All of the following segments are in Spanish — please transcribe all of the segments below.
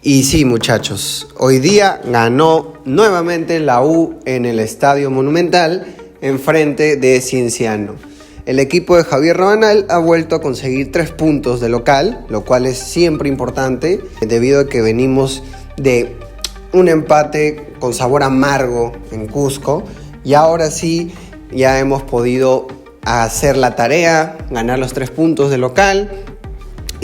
Y sí, muchachos, hoy día ganó nuevamente la U en el Estadio Monumental en frente de Cienciano. El equipo de Javier Rabanal ha vuelto a conseguir 3 puntos de local, lo cual es siempre importante debido a que venimos de un empate con sabor amargo en Cusco y ahora sí ya hemos podido hacer la tarea, ganar los 3 puntos de local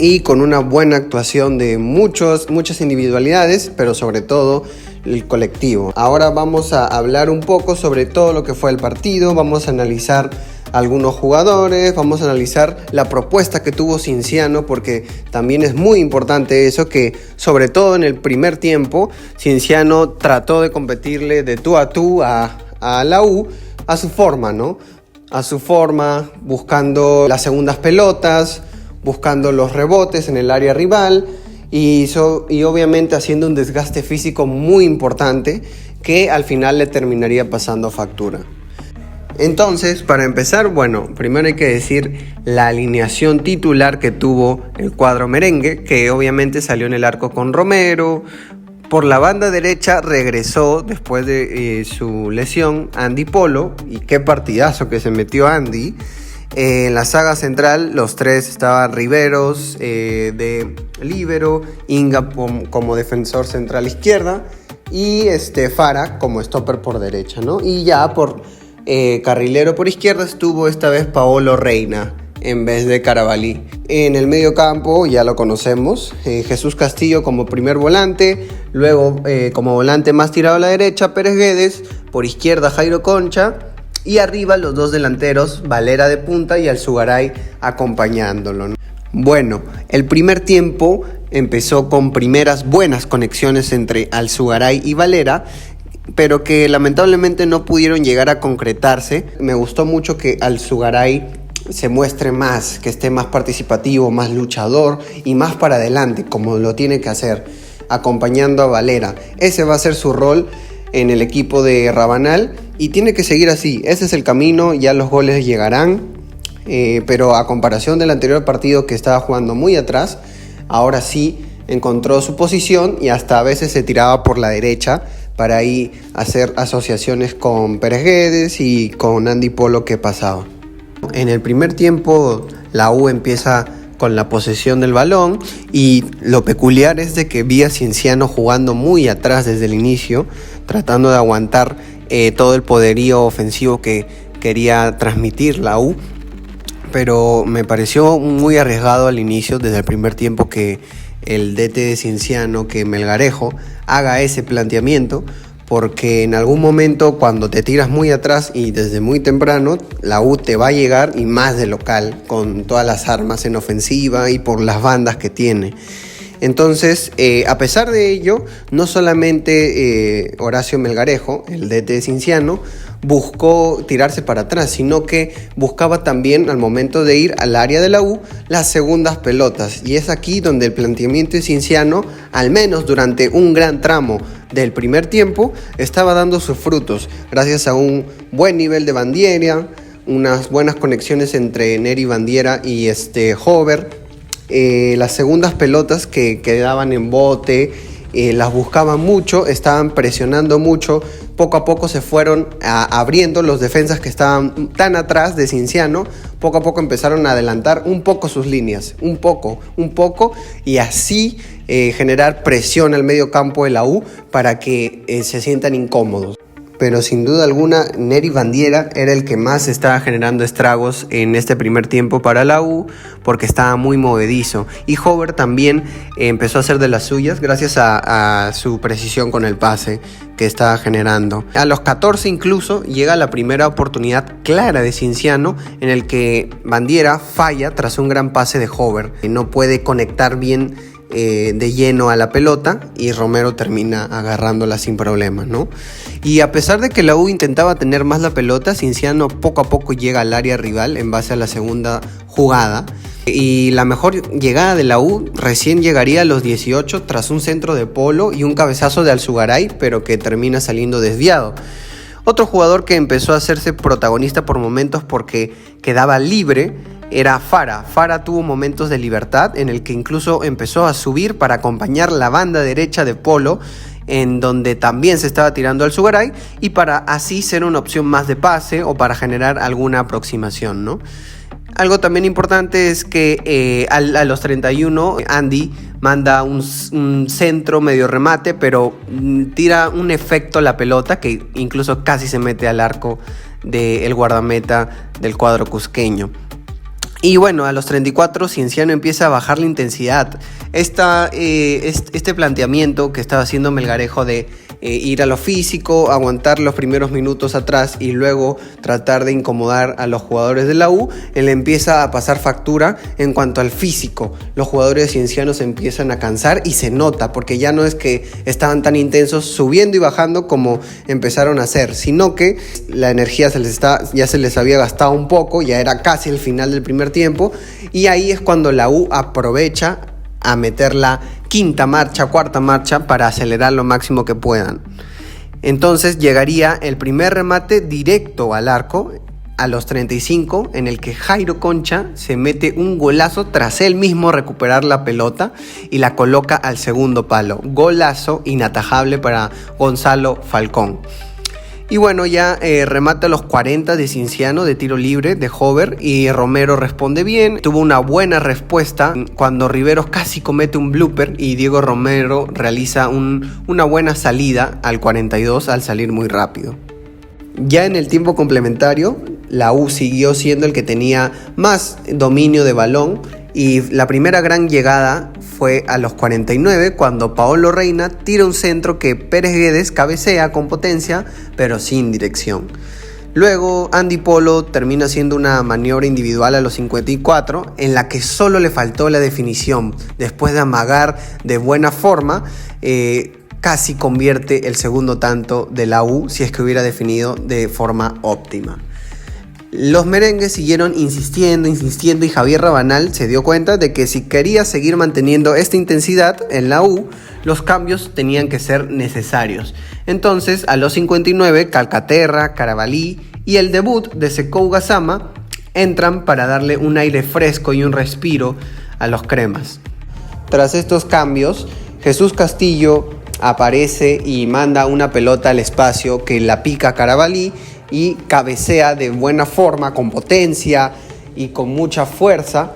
y con una buena actuación de muchas individualidades, pero sobre todo el colectivo. Ahora vamos a hablar un poco sobre todo lo que fue el partido, vamos a analizar algunos jugadores, vamos a analizar la propuesta que tuvo Cienciano, porque también es muy importante eso, que sobre todo en el primer tiempo Cienciano trató de competirle de tú a tú a la U a su forma, ¿no? A su forma, buscando las segundas pelotas, buscando los rebotes en el área rival y obviamente haciendo un desgaste físico muy importante que al final le terminaría pasando factura. Entonces, para empezar, bueno, primero hay que decir la alineación titular que tuvo el cuadro merengue, que obviamente salió en el arco con Romero. Por la banda derecha regresó después de su lesión Andy Polo, y qué partidazo que se metió Andy. En la saga central los tres estaban Riveros de líbero, Inga como defensor central izquierda y Fara como stopper por derecha, ¿no? Y ya por carrilero por izquierda estuvo esta vez Paolo Reina en vez de Carabalí. En el medio campo ya lo conocemos, Jesús Castillo como primer volante, luego como volante más tirado a la derecha Pérez Guedes, por izquierda Jairo Concha y arriba los dos delanteros Valera de punta y Alzugaray acompañándolo, ¿no? Bueno, el primer tiempo empezó con primeras buenas conexiones entre Alzugaray y Valera, pero que lamentablemente no pudieron llegar a concretarse. Me gustó mucho que Alzugaray se muestre más, que esté más participativo, más luchador y más para adelante, como lo tiene que hacer, acompañando a Valera. Ese va a ser su rol en el equipo de Rabanal y tiene que seguir así. Ese es el camino, ya los goles llegarán, pero a comparación del anterior partido que estaba jugando muy atrás, ahora sí encontró su posición y hasta a veces se tiraba por la derecha para ahí hacer asociaciones con Pérez Guedes y con Andy Polo que pasaba. En el primer tiempo la U empieza con la posesión del balón y lo peculiar es de que vi a Cienciano jugando muy atrás desde el inicio, tratando de aguantar todo el poderío ofensivo que quería transmitir la U, pero me pareció muy arriesgado al inicio, desde el primer tiempo, que el DT de Cienciano, que Melgarejo, haga ese planteamiento, porque en algún momento cuando te tiras muy atrás y desde muy temprano, la U te va a llegar, y más de local, con todas las armas en ofensiva y por las bandas que tiene. Entonces, a pesar de ello, no solamente Horacio Melgarejo, el DT de Cienciano, buscó tirarse para atrás, sino que buscaba también, al momento de ir al área de la U, las segundas pelotas. Y es aquí donde el planteamiento de Cienciano, al menos durante un gran tramo del primer tiempo, estaba dando sus frutos, gracias a un buen nivel de Bandiera, unas buenas conexiones entre Neri Bandiera y Hover. Las segundas pelotas que quedaban en bote, las buscaban mucho, estaban presionando mucho. Poco a poco se fueron abriendo los defensas que estaban tan atrás de Cienciano. Poco a poco empezaron a adelantar un poco sus líneas, un poco, y así generar presión al medio campo de la U para que se sientan incómodos. Pero sin duda alguna, Neri Bandiera era el que más estaba generando estragos en este primer tiempo para la U, porque estaba muy movedizo. Y Hover también empezó a hacer de las suyas gracias a su precisión con el pase que estaba generando. A los 14 incluso llega la primera oportunidad clara de Cienciano, en el que Bandiera falla tras un gran pase de Hover. No puede conectar bien de lleno a la pelota y Romero termina agarrándola sin problemas, ¿no? Y a pesar de que la U intentaba tener más la pelota, Cienciano poco a poco llega al área rival en base a la segunda jugada, y la mejor llegada de la U recién llegaría a los 18 tras un centro de Polo y un cabezazo de Alzugaray, pero que termina saliendo desviado. Otro jugador que empezó a hacerse protagonista por momentos porque quedaba libre era Fara. Fara tuvo momentos de libertad en el que incluso empezó a subir para acompañar la banda derecha de Polo, en donde también se estaba tirando al Sugaray, y para así ser una opción más de pase o para generar alguna aproximación, ¿no? Algo también importante es que a los 31 Andy manda un centro medio remate, pero tira un efecto la pelota que incluso casi se mete al arco del guardameta del cuadro cusqueño. Y bueno, a los 34 Cienciano empieza a bajar la intensidad. Este planteamiento que estaba haciendo Melgarejo de ir a lo físico, aguantar los primeros minutos atrás y luego tratar de incomodar a los jugadores de la U, él empieza a pasar factura en cuanto al físico. Los jugadores de Cienciano se empiezan a cansar y se nota, porque ya no es que estaban tan intensos subiendo y bajando como empezaron a hacer, sino que la energía ya se les había gastado un poco, ya era casi el final del primer tiempo, y ahí es cuando la U aprovecha a meter la cuarta marcha para acelerar lo máximo que puedan. Entonces llegaría el primer remate directo al arco a los 35, en el que Jairo Concha se mete un golazo tras él mismo recuperar la pelota y la coloca al segundo palo. Golazo inatajable para Gonzalo Falcón. Y bueno, ya remata a los 40 de Cienciano de tiro libre de Hover, y Romero responde bien. Tuvo una buena respuesta cuando Riveros casi comete un blooper y Diego Romero realiza una buena salida al 42 al salir muy rápido. Ya en el tiempo complementario, la U siguió siendo el que tenía más dominio de balón, y la primera gran llegada fue a los 49 cuando Paolo Reina tira un centro que Pérez Guedes cabecea con potencia pero sin dirección. Luego Andy Polo termina haciendo una maniobra individual a los 54 en la que solo le faltó la definición. Después de amagar de buena forma, casi convierte el segundo tanto de la U si es que hubiera definido de forma óptima. Los merengues siguieron insistiendo y Javier Rabanal se dio cuenta de que si quería seguir manteniendo esta intensidad en la U, los cambios tenían que ser necesarios. Entonces, a los 59, Calcaterra, Carabalí y el debut de Secou Gassama entran para darle un aire fresco y un respiro a los cremas. Tras estos cambios, Jesús Castillo aparece y manda una pelota al espacio que la pica Carabalí y cabecea de buena forma, con potencia y con mucha fuerza,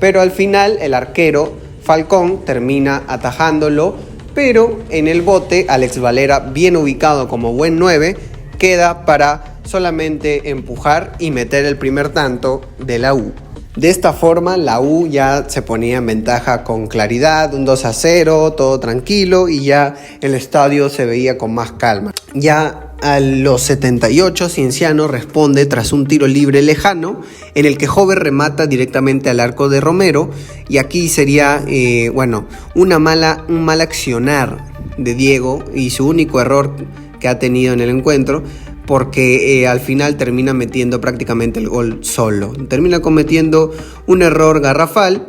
pero al final el arquero Falcón termina atajándolo, pero en el bote Alex Valera, bien ubicado como buen 9, queda para solamente empujar y meter el primer tanto de la U. De esta forma la U ya se ponía en ventaja con claridad, un 2-0, todo tranquilo, y ya el estadio se veía con más calma. Ya a los 78 Cienciano responde tras un tiro libre lejano en el que Hover remata directamente al arco de Romero, y aquí sería un mal accionar de Diego y su único error que ha tenido en el encuentro, porque al final termina metiendo prácticamente el gol solo. Termina cometiendo un error garrafal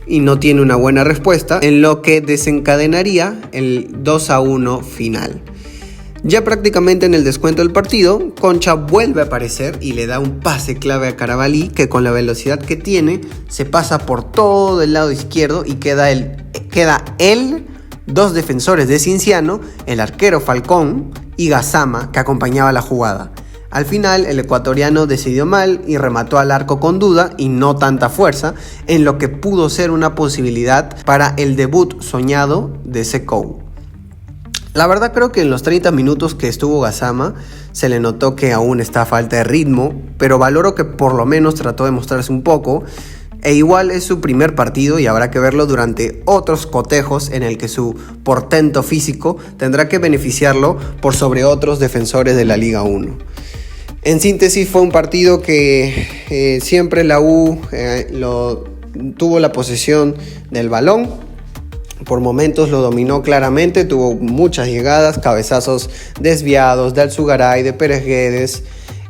y no tiene una buena respuesta, en lo que desencadenaría el 2-1 final. Ya prácticamente en el descuento del partido, Concha vuelve a aparecer y le da un pase clave a Carabalí, que con la velocidad que tiene se pasa por todo el lado izquierdo y queda él, dos defensores de Cienciano, el arquero Falcón y Gassama, que acompañaba la jugada. Al final el ecuatoriano decidió mal y remató al arco con duda y no tanta fuerza, en lo que pudo ser una posibilidad para el debut soñado de Secou. La verdad creo que en los 30 minutos que estuvo Gassama se le notó que aún está a falta de ritmo, pero valoro que por lo menos trató de mostrarse un poco, e igual es su primer partido y habrá que verlo durante otros cotejos en el que su portento físico tendrá que beneficiarlo por sobre otros defensores de la Liga 1. En síntesis, fue un partido que siempre la U tuvo la posesión del balón. Por momentos lo dominó claramente, tuvo muchas llegadas, cabezazos desviados de Alzugaray, de Pérez Guedes,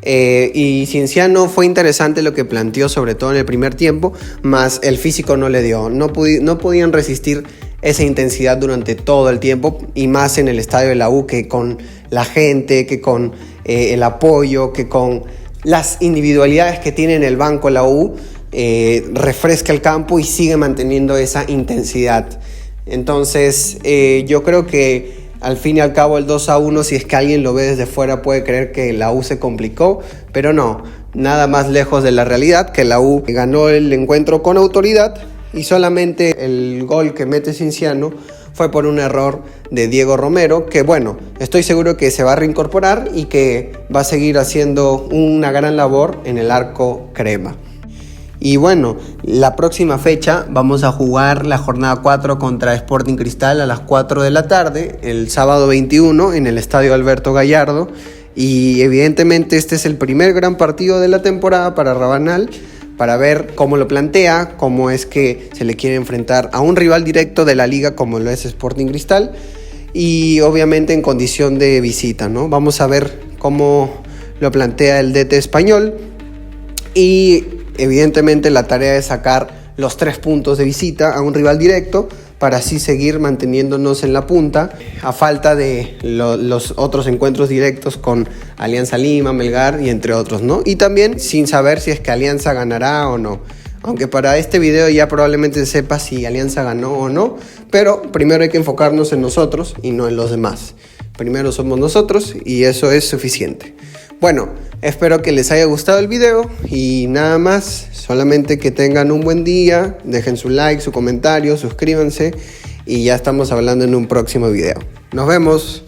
y Cienciano fue interesante lo que planteó, sobre todo en el primer tiempo, más el físico no le dio, no podían resistir esa intensidad durante todo el tiempo, y más en el estadio de la U, que con la gente, que con el apoyo, que con las individualidades que tiene en el banco la U, refresca el campo y sigue manteniendo esa intensidad. Entonces yo creo que al fin y al cabo el 2-1, si es que alguien lo ve desde fuera, puede creer que la U se complicó, pero no, nada más lejos de la realidad, que la U ganó el encuentro con autoridad y solamente el gol que mete Cienciano fue por un error de Diego Romero, que bueno, estoy seguro que se va a reincorporar y que va a seguir haciendo una gran labor en el arco crema. Y bueno, la próxima fecha vamos a jugar la jornada 4 contra Sporting Cristal a las 4 de la tarde, el sábado 21 en el Estadio Alberto Gallardo. Y evidentemente este es el primer gran partido de la temporada para Rabanal, para ver cómo lo plantea, cómo es que se le quiere enfrentar a un rival directo de la liga como lo es Sporting Cristal, y obviamente en condición de visita, ¿no? Vamos a ver cómo lo plantea el DT español y evidentemente la tarea es sacar los 3 puntos de visita a un rival directo para así seguir manteniéndonos en la punta a falta de los otros encuentros directos con Alianza Lima, Melgar y entre otros, ¿no? Y también sin saber si es que Alianza ganará o no. Aunque para este video ya probablemente se sepa si Alianza ganó o no, pero primero hay que enfocarnos en nosotros y no en los demás. Primero somos nosotros y eso es suficiente. Bueno, espero que les haya gustado el video y nada más, solamente que tengan un buen día, dejen su like, su comentario, suscríbanse y ya estamos hablando en un próximo video. Nos vemos.